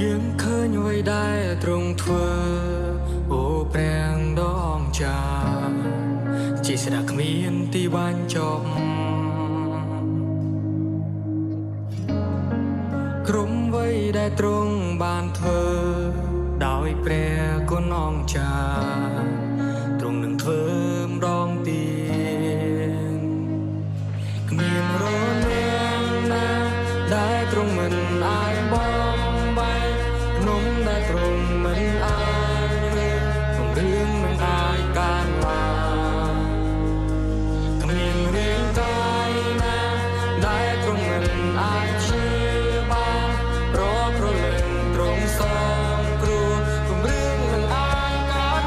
យើងឃើញអ្វីដែលទ្រង់ធ្វើអូព្រះដងចាជាស្ដាគ្មានទីបាញ់ចប់ក្រុមអ្វីដែលទ្រង់បានធ្វើដោយព្រះគុណអង្ចាទ្រង់នឹងធ្វើម្ដងទៀតគ្មានរនាំណាដែលទ្រង់មិនអាចបំបែកនំដែលទ្រង់មិនអាចរៀបរឿងមិនអាចកើតឡើងគ្មានរាងកាយណាដែលទ្រង់មិនអាចជាបានប្រព្រលឹងទ្រង់សំគ្រួគំរឿងមិនអាចកើត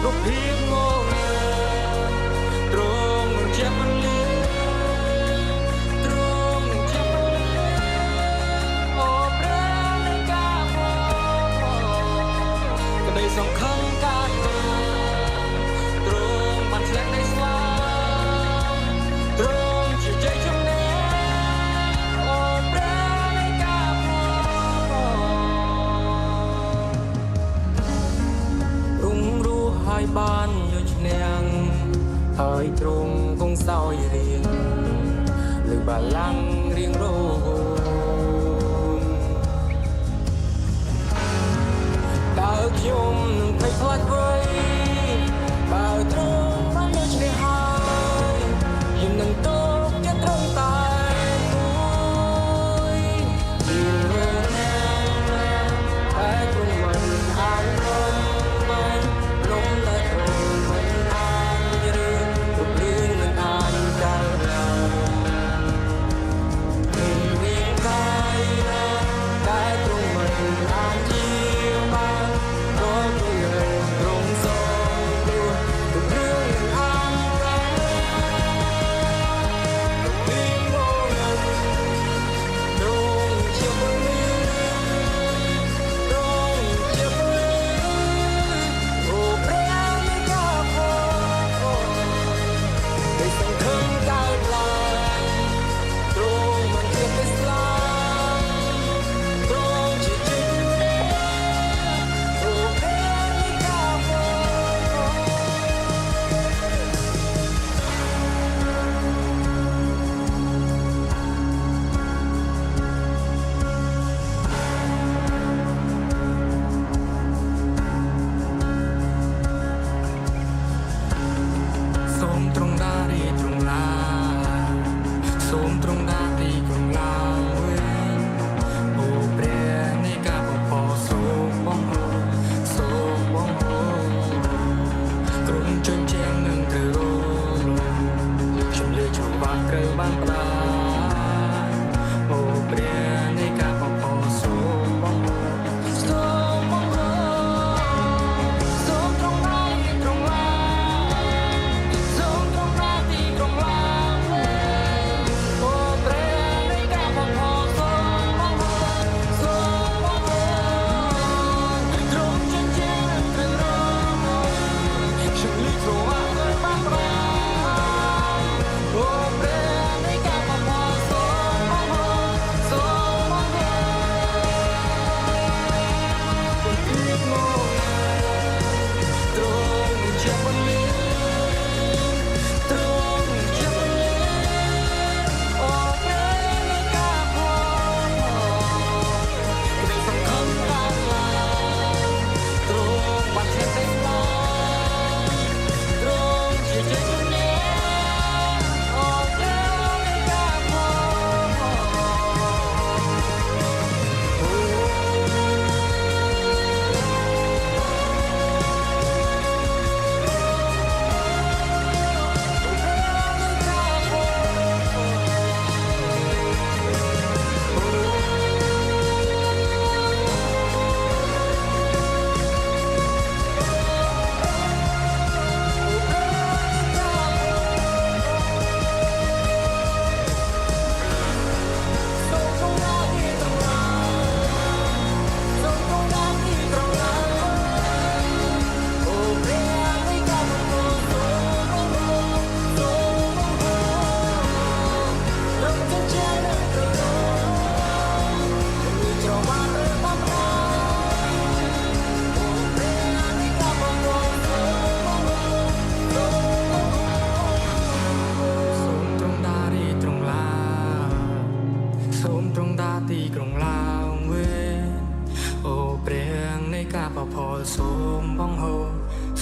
រូបភាពងងទ្រង់មិនជាមិនលឺទ្រង់មិនជាមិនលឺអូព្រះនៃការក្តីសង្ឃឹមកើតទ្រង់បានឆ្លងនៃស្លាប់ទ្រង់ជាជ័យជំនះអូព្រះនៃការទ្រង់រស់ហើយបានយកឈ្នះហើយទ្រង់គង់សោយរៀងលើបល្ល័ង្ករៀងរហូតតើខ្ញុំនឹងភ័យខ្លាចអ្វីបើទ្រង់បានយកឈ្នះហើយខ្ញុំនឹងតបជាទ្រង់តែមួយជារឿងតែទ្រង់មិនអាចបំបែកលំដែលទ្រង់មិនអាចរឿងគ្រប់រឿងនឹងអាចកើតឡើងមាន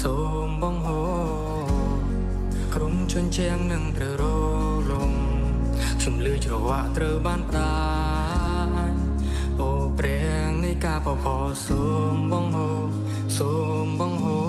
សូមបងហូក្រុមជន់ជាងនឹងត្រូវរលំខ្ញុំលឺច្រវាក់ត្រូវបានផ្ដាច់អូព្រះនៃការពពកសូមបងហូសូមបងហូ